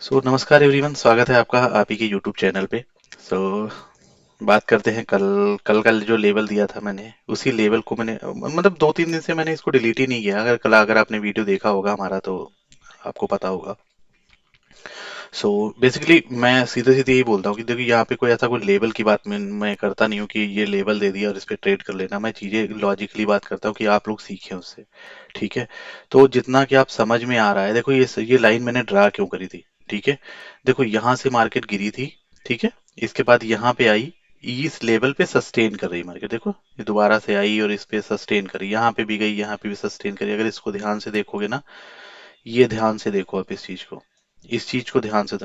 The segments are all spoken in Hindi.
नमस्कार एवरीवन, स्वागत है आपका आप ही के यूट्यूब चैनल पे। सो बात करते हैं कल कल का जो लेवल दिया था मैंने, उसी लेवल को मैंने मतलब 2-3 दिन से मैंने इसको डिलीट ही नहीं किया। अगर आपने वीडियो देखा होगा हमारा तो आपको पता होगा। बेसिकली मैं सीधे सीधे यही बोलता हूँ कि देखिए यहाँ पे कोई ऐसा कोई लेवल की बात मैं करता नहीं हूँ कि ये लेवल दे दिया और इस पे ट्रेड कर लेना। मैं चीजें लॉजिकली बात करता हूँ कि आप लोग सीखें उससे। ठीक है। तो जितना कि आप समझ में आ रहा है, देखो ये लाइन मैंने ड्रा क्यों करी थी। ठीक है। देखो यहाँ से मार्केट गिरी थी। ठीक है। इसके बाद यहाँ पे आई, इस लेवल पे सस्टेन कर रही मार्केट। देखो ये दोबारा से आई और इस पे सस्टेन करी, यहाँ पे भी गई, यहाँ पे भी सस्टेन करी। अगर इसको ध्यान से देखोगे ना, ये ध्यान से देखो आप इस चीज को ध्यान से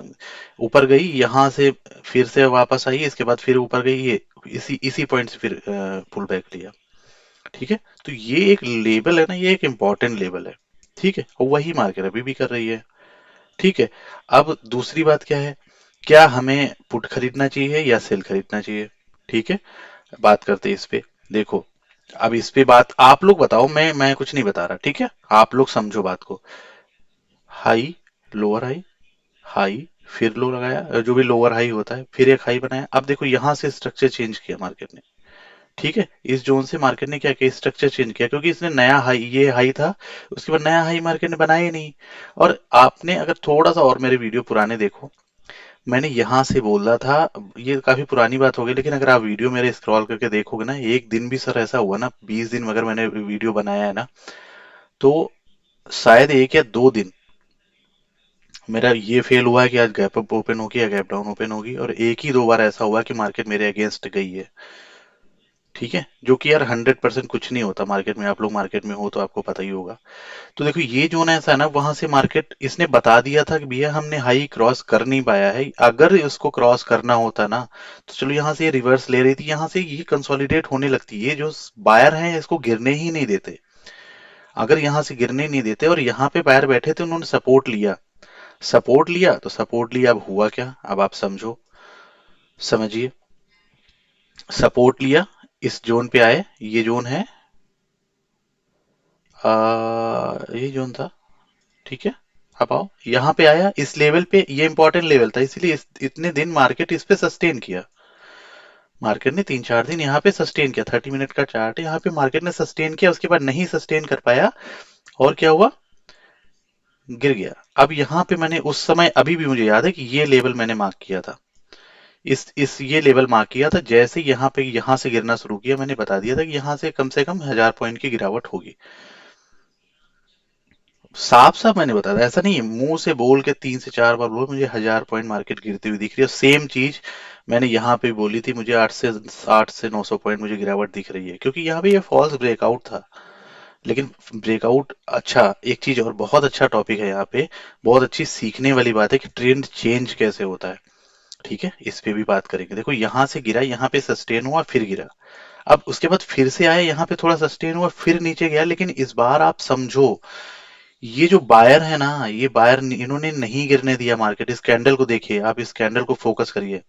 ऊपर गई, यहाँ से फिर से वापस आई, इसके बाद फिर ऊपर गई, ये इसी इसी पॉइंट से फिर पुल बैक लिया। ठीक है। तो ये एक लेवल है ना, ये एक इम्पॉर्टेंट लेवल है। ठीक है, और वही मार्केट अभी भी कर रही है। ठीक है। अब दूसरी बात क्या है, क्या हमें पुट खरीदना चाहिए या सेल खरीदना चाहिए। ठीक है। बात करते हैं इस पे। देखो, अब इस पे बात आप लोग बताओ, मैं कुछ नहीं बता रहा। ठीक है, आप लोग समझो बात को। हाई, लोअर हाई, हाई, फिर लो लगाया, जो भी लोअर हाई होता है, फिर एक हाई बनाया। अब देखो यहाँ से स्ट्रक्चर चेंज किया मार्केट ने। ठीक है, इस जोन से मार्केट ने क्या किया, स्ट्रक्चर चेंज किया, क्योंकि इसने नया हाई, ये हाई था, उसके बाद नया हाई मार्केट ने बनाया ही नहीं। और आपने अगर थोड़ा सा और मेरे वीडियो पुराने देखो, मैंने यहाँ से बोला था, ये काफी पुरानी बात हो गई, लेकिन अगर आप वीडियो मेरे स्क्रॉल करके देखोगे ना, एक दिन भी सर ऐसा हुआ ना, 20 दिन अगर मैंने वीडियो बनाया है ना, तो शायद 1 या 2 दिन मेरा ये फेल हुआ है कि आज गैप अप ओपन होगी या गैप डाउन ओपन होगी, और एक ही दो बार ऐसा हुआ कि मार्केट मेरे अगेंस्ट गई है। ठीक है, जो कि यार 100% कुछ नहीं होता मार्केट में, आप लोग मार्केट में हो तो आपको पता ही होगा। तो देखो ये जोन ऐसा है ना, वहां से मार्केट इसने बता दिया था कि भैया हमने हाई क्रॉस कर नहीं पाया है, अगर इसको क्रॉस करना होता ना, तो चलो यहाँ से ये रिवर्स ले रही थी, यहाँ से ये कंसोलिडेट होने लगती, ये जो बायर हैं इसको गिरने ही नहीं देते। अगर यहाँ से गिरने नहीं देते और यहाँ पे बायर बैठे थे, उन्होंने सपोर्ट लिया, सपोर्ट लिया तो सपोर्ट लिया, अब हुआ क्या, अब आप समझो, समझिए। सपोर्ट लिया, इस जोन पे आए, ये जोन है, ये जोन था। ठीक है। अब आओ, यहाँ पे आया, इस लेवल पे, ये इंपॉर्टेंट लेवल था, इसीलिए इतने दिन मार्केट इस पे सस्टेन किया। मार्केट ने 3-4 दिन यहाँ पे सस्टेन किया, 30 मिनट का चार्ट है, यहाँ पे मार्केट ने सस्टेन किया, उसके बाद नहीं सस्टेन कर पाया, और क्या हुआ, गिर गया। अब यहाँ पे मैंने उस समय, अभी भी मुझे याद है कि ये लेवल मैंने मार्क किया था, इस ये लेवल मार्क किया था। जैसे यहाँ पे यहाँ से गिरना शुरू किया, मैंने बता दिया था कि यहाँ से कम 1000 पॉइंट की गिरावट होगी। साफ साफ मैंने बताया था, ऐसा नहीं है मुंह से बोल के 3 से 4 बार बोलो मुझे 1000 पॉइंट मार्केट गिरती हुई दिख रही है, सेम चीज मैंने यहाँ पे बोली थी, मुझे 800 से 900 पॉइंट मुझे गिरावट दिख रही है, क्योंकि यहाँ पे ये फॉल्स ब्रेकआउट था। लेकिन ब्रेकआउट, अच्छा एक चीज और बहुत अच्छा टॉपिक है यहाँ पे, बहुत अच्छी सीखने वाली बात है कि ट्रेंड चेंज कैसे होता है। ठीक है, इस पे भी बात करेंगे। देखो यहाँ से गिरा, यहाँ पे सस्टेन हुआ, फिर गिरा, अब उसके बाद फिर से आया, यहाँ पे थोड़ा सस्टेन हुआ, फिर नीचे गया, लेकिन इस बार आप समझो, ये जो बायर है ना, ये बायर इन्होंने नहीं गिरने दिया मार्केट। इस कैंडल को देखिए, आप इस कैंडल को फोकस करिए,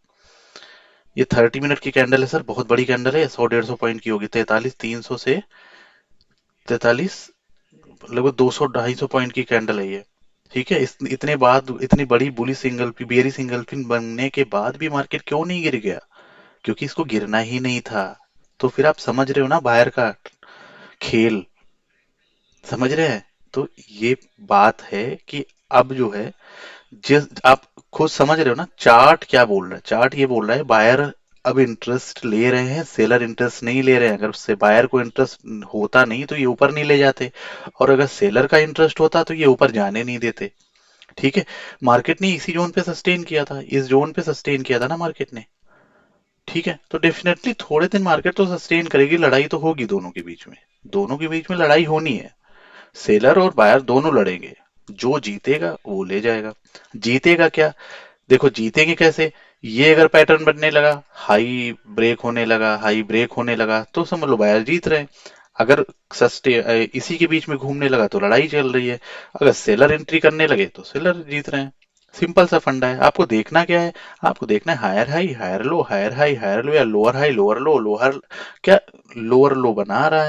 ये 30 मिनट की कैंडल है सर, बहुत बड़ी कैंडल है, 100-150 पॉइंट की होगी, 43, 300 से 43, लगभग 200-250 पॉइंट की कैंडल है ये। ठीक है, इतने बाद, इतनी बड़ी बुली सिंगल बेरी सिंगल पिन बनने के बाद भी मार्केट क्यों नहीं गिर गया, क्योंकि इसको गिरना ही नहीं था। तो फिर आप समझ रहे हो ना बायर का खेल, समझ रहे हैं। तो ये बात है कि अब जो है, जिस आप खुद समझ रहे हो ना, चार्ट क्या बोल रहा है, चार्ट ये बोल रहा है बायर अब इंटरेस्ट ले रहे हैं, सेलर इंटरेस्ट नहीं ले रहे हैं। अगर से बायर को इंटरेस्ट होता नहीं तो ये ऊपर नहीं ले जाते, और अगर सेलर का इंटरेस्ट होता तो ये ऊपर जाने नहीं देते। ठीक है, मार्केट ने इसी जोन पे सस्टेन किया था, इस जोन पे सस्टेन किया था ना मार्केट ने। ठीक है, तो डेफिनेटली थोड़े दिन मार्केट तो सस्टेन करेगी, लड़ाई तो होगी दोनों के बीच में, दोनों के बीच में लड़ाई होनी है, सेलर और बायर दोनों लड़ेंगे, जो जीतेगा वो ले जाएगा। जीतेगा क्या, देखो जीतेंगे कैसे, ये अगर पैटर्न बनने लगा, हाई ब्रेक होने लगा, हाई ब्रेक होने लगा, तो समझ लो बायर जीत रहे हैं। अगर इसी के बीच में घूमने लगा तो लड़ाई चल रही है। अगर सेलर एंट्री करने लगे तो सेलर जीत रहे हैं। सिंपल सा फंडा है, आपको देखना क्या है, आपको देखना है higher high higher low, higher high higher low, या lower high lower low, lower क्या, लोअर लो बना रहा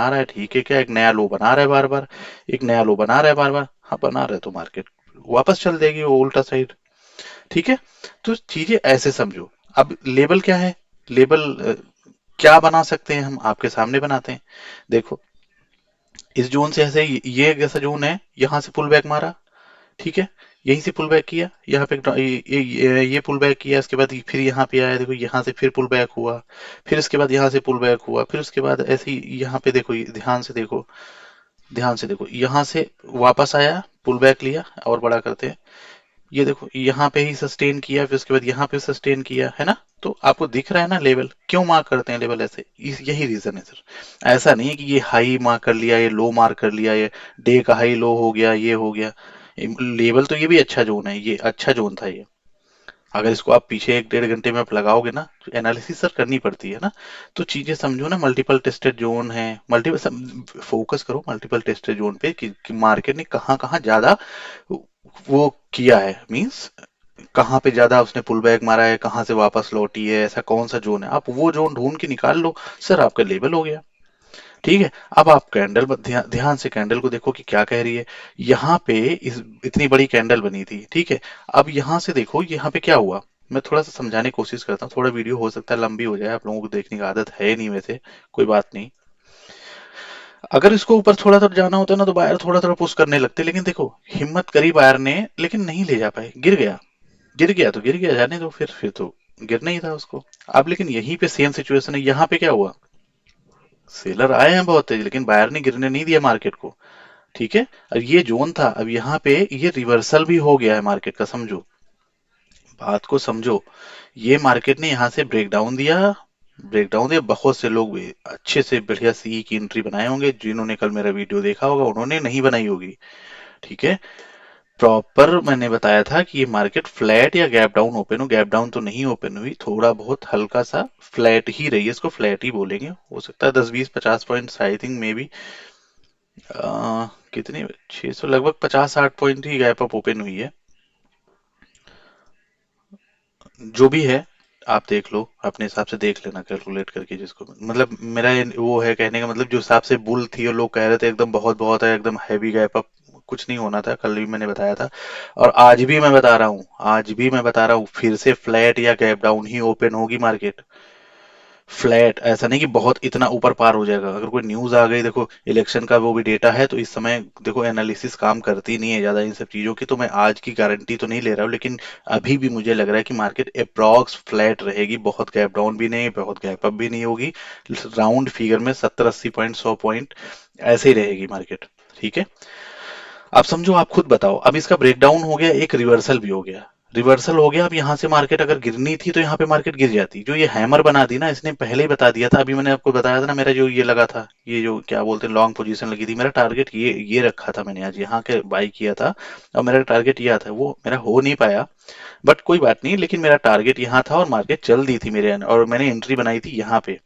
है, ठीक है, क्या एक नया लो बना रहा है बार बार, एक नया लो बना रहा है बार बार, हाँ बना रहा है तो मार्केट वापस चल देगी वो उल्टा साइड। ठीक है, तो चीजें ऐसे समझो। अब लेबल क्या है? लेबल क्या बना सकते हैं हम, आपके सामने बनाते हैं। देखो, इस जोन से ऐसे ये जैसा जोन है, यहां से पुल बैक मारा, ठीक है, यहीं से पुल बैक किया, यहाँ पे ये पुल बैक किया, इसके बाद फिर यहाँ पे आया, देखो यहाँ से फिर पुल बैक हुआ, फिर इसके बाद यहाँ से पुल बैक हुआ, फिर उसके बाद ऐसे ही यहाँ पे देखो, ध्यान से देखो, ध्यान से देखो, यहाँ से वापस आया, पुल बैक लिया, और बड़ा करते हैं, ये देखो यहाँ पे ही सस्टेन किया, फिर उसके बाद यहाँ पे सस्टेन किया, है ना। तो आपको दिख रहा है ना लेवल क्यों मार्क करते हैं लेवल ऐसे, यही रीजन है सर। ऐसा नहीं है कि ये हाई मार्क कर लिया, ये लो मार्क कर लिया, ये डे का हाई लो हो गया, ये हो गया। लेवल तो ये भी अच्छा जोन है, ये अच्छा जोन था ये। अगर इसको आप पीछे 1 डेढ़ घंटे में आप लगाओगे ना, तो एनालिसिस सर करनी पड़ती है ना। तो चीजें समझो ना, मल्टीपल टेस्टेड जोन है, मल्टीपल फोकस करो मल्टीपल टेस्टेड जोन पे कि मार्केट ने कहाँ कहाँ ज्यादा वो किया है, मींस कहाँ पे ज्यादा उसने पुल बैक मारा है, कहाँ से वापस लौटी है, ऐसा कौन सा जोन है, आप वो जोन ढूंढ के निकाल लो, सर आपका लेवल हो गया। ठीक है, अब आप कैंडल ध्यान से कैंडल को देखो कि क्या कह रही है। यहाँ पे इस इतनी बड़ी कैंडल बनी थी, ठीक है। अब यहाँ से देखो यहाँ पे क्या हुआ, मैं थोड़ा सा समझाने की कोशिश करता हूँ, थोड़ा वीडियो हो सकता है लंबी हो जाए, आप लोगों को देखने की आदत है नहीं वैसे, कोई बात नहीं। अगर इसको ऊपर थोड़ा थोड़ा जाना होता ना, तो बायर थोड़ा थोड़ा पुश करने लगते, लेकिन देखो हिम्मत करी बायर ने, लेकिन नहीं ले जा पाए, गिर गया। गिर गया तो गिर गया, जाने दो, फिर तो गिरना ही था उसको। अब लेकिन यहीं पे सेम सिचुएशन है, यहाँ पे क्या हुआ, सेलर आए हैं बहुत तेज, लेकिन बायर ने गिरने नहीं दिया मार्केट को। ठीक है, अब ये जोन था, अब यहाँ पे ये रिवर्सल भी हो गया है मार्केट का, समझो, बात को समझो। ये मार्केट ने यहाँ से ब्रेकडाउन दिया, ब्रेकडाउन दिया, बहुत से लोग भी अच्छे से बढ़िया सी की एंट्री बनाए होंगे, जिन्होंने कल मेरा वीडियो देखा होगा, उन्होंने नहीं बनाई होगी। ठीक है, प्रॉपर मैंने बताया था कि ये मार्केट फ्लैट या गैप डाउन ओपन हो, गैप डाउन तो नहीं ओपन हुई, थोड़ा बहुत हल्का सा फ्लैट ही रही है, इसको फ्लैट ही बोलेंगे, हो सकता है 10 20 50 points, I think may be कितने, 600, लगभग 50 60 पॉइंट ही गैप अप ओपन हुई है। जो भी है, आप देख लो अपने हिसाब से, देख लेना कैलकुलेट करके, जिसको मतलब मेरा वो है कहने का मतलब, जो हिसाब से बुल थी और लोग कह रहे थे एकदम बहुत बहुत है, एकदम हैवी गैप अप, कुछ नहीं होना था, कल भी मैंने बताया था, और आज भी मैं बता रहा हूँ, आज भी मैं बता रहा हूँ, फिर से फ्लैट या गैप डाउन ही ओपन होगी मार्केट। फ्लैट, ऐसा नहीं कि बहुत इतना ऊपर पार हो जाएगा, अगर कोई न्यूज आ गई, देखो इलेक्शन का वो भी डेटा है, तो इस समय देखो एनालिसिस काम करती नहीं है ज्यादा इन सब चीजों की, तो मैं आज की गारंटी तो नहीं ले रहा हूँ, लेकिन अभी भी मुझे लग रहा है कि मार्केट अप्रॉक्स फ्लैट रहेगी, बहुत गैप डाउन भी नहीं, बहुत गैप अप भी नहीं होगी, राउंड फिगर में 70 80 पॉइंट 100 पॉइंट ऐसे ही रहेगी मार्केट। ठीक है, अब समझो, आप खुद बताओ, अब इसका ब्रेकडाउन हो गया, एक रिवर्सल भी हो गया, रिवर्सल हो गया, अब यहाँ से मार्केट अगर गिरनी थी तो यहाँ पे मार्केट गिर जाती, जो ये हैमर बना दी ना, इसने पहले ही बता दिया था, अभी मैंने आपको बताया था ना, मेरा जो ये लगा था, ये जो क्या बोलते हैं लॉन्ग पोजीशन लगी थी, मेरा टारगेट ये रखा था मैंने, आज यहाँ के बाई किया था, और मेरा टारगेट यह था, वो मेरा हो नहीं पाया, बट कोई बात नहीं, लेकिन मेरा टारगेट यहाँ था, और मार्केट चल दी थी मेरे, और मैंने एंट्री बनाई थी यहाँ पे,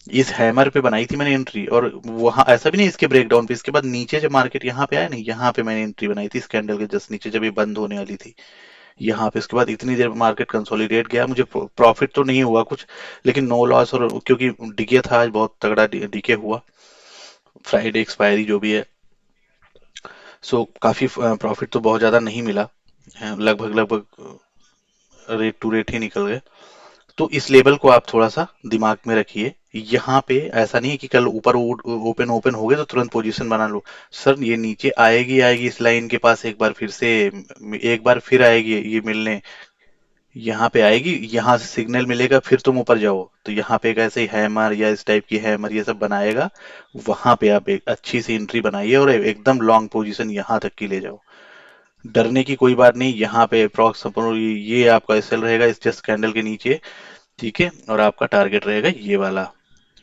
इस हैमर पे बनाई थी मैंने एंट्री, और वहां ऐसा भी नहीं इसके ब्रेकडाउन पे, इसके बाद नीचे जब मार्केट यहाँ पे आया नहीं, यहाँ पे मैंने एंट्री बनाई थी, इस कैंडल के जस्ट नीचे जब ये बंद होने वाली थी, यहाँ पे, उसके बाद इतनी देर मार्केट कंसोलिडेट गया, मुझे प्रॉफिट तो नहीं हुआ कुछ, लेकिन नो लॉस, और क्योंकि डीके था आज, बहुत तगड़ा डीके हुआ, फ्राइडे एक्सपायरी जो भी है, सो काफी प्रॉफिट तो बहुत ज्यादा नहीं मिला, लगभग लगभग रेट टू रेट ही निकल गए। तो इस लेवल को आप थोड़ा सा दिमाग में रखिए, यहाँ पे ऐसा नहीं है कि कल ऊपर ओपन ओपन हो गए तो तुरंत पोजीशन बना लो, सर ये नीचे आएगी आएगी इस लाइन के पास, एक बार फिर से, एक बार फिर आएगी ये मिलने, यहाँ पे आएगी, यहाँ से सिग्नल मिलेगा, फिर तुम ऊपर जाओ, तो यहाँ पे एक ऐसे हैमर या इस टाइप की हैमर ये सब बनाएगा, वहां पे आप एक अच्छी सी एंट्री बनाइए, और एकदम लॉन्ग पोजीशन यहाँ तक की ले जाओ, डरने की कोई बात नहीं, यहाँ पे अप्रॉक्स ये आपका एसएल रहेगा इस जस्ट कैंडल के नीचे। ठीक है, और आपका टारगेट रहेगा ये वाला।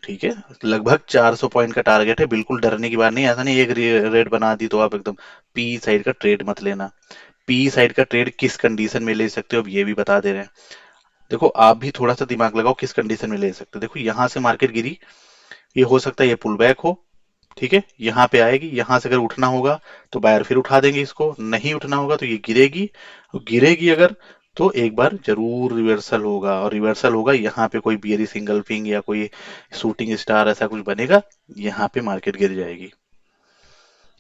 ठीक है, लगभग 400 पॉइंट का टारगेट है, बिल्कुल डरने की बात नहीं, ऐसा नहीं एक रेट बना दी तो आप एकदम, पी साइड का ट्रेड मत लेना, पी साइड का ट्रेड किस कंडीशन में ले सकते हो अब ये भी बता दे रहे हैं। देखो आप भी थोड़ा सा दिमाग लगाओ, किस कंडीशन में ले सकते हो, देखो यहाँ से मार्केट गिरी, ये हो सकता है ये पुल बैक हो, ठीक है, यहाँ पे आएगी, यहाँ से अगर उठना होगा तो बायर फिर उठा देंगे इसको, नहीं उठना होगा तो ये गिरेगी, गिरेगी अगर, तो एक बार जरूर रिवर्सल होगा, और रिवर्सल होगा यहाँ पे कोई बियरी सिंगल पिंग या कोई शूटिंग स्टार ऐसा कुछ बनेगा, यहाँ पे मार्केट गिर जाएगी।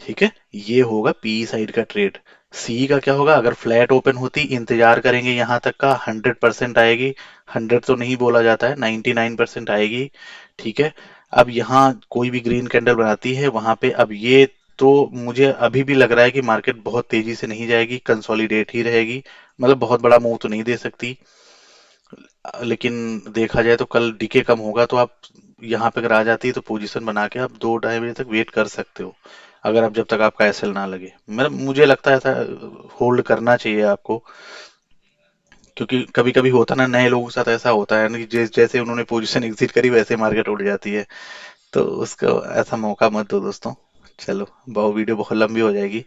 ठीक है, ये होगा पी साइड का ट्रेड। सी का क्या होगा, अगर फ्लैट ओपन होती, इंतजार करेंगे यहाँ तक का, 100% आएगी। 100 तो नहीं बोला जाता है, 99% आएगी। ठीक है। अब यहाँ कोई भी ग्रीन कैंडल बनाती है वहां पे, अब ये तो मुझे अभी भी लग रहा है कि मार्केट बहुत तेजी से नहीं जाएगी, कंसोलिडेट ही रहेगी। मतलब बहुत बड़ा मूव तो नहीं दे सकती, लेकिन देखा जाए तो कल डीके कम होगा, तो आप यहाँ पे अगर आ जाती है तो पोजीशन बना के आप 2 ढाई बजे तक वेट कर सकते हो, अगर आप जब तक आपका एसएल ना लगे। मतलब मुझे लगता है ऐसा होल्ड करना चाहिए आपको, क्योंकि कभी कभी होता ना, नए लोगों के साथ ऐसा होता है ना कि जैसे उन्होंने पोजीशन एग्जिट करी वैसे मार्केट उड़ जाती है। तो उसको ऐसा मौका मत दो दोस्तों। चलो, बहुत वीडियो बहुत लंबी हो जाएगी।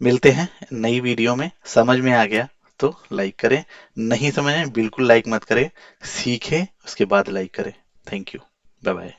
मिलते हैं नई वीडियो में। समझ में आ गया तो लाइक करें, नहीं समझ में बिल्कुल लाइक मत करें, सीखें उसके बाद लाइक करें। Thank you. Bye bye.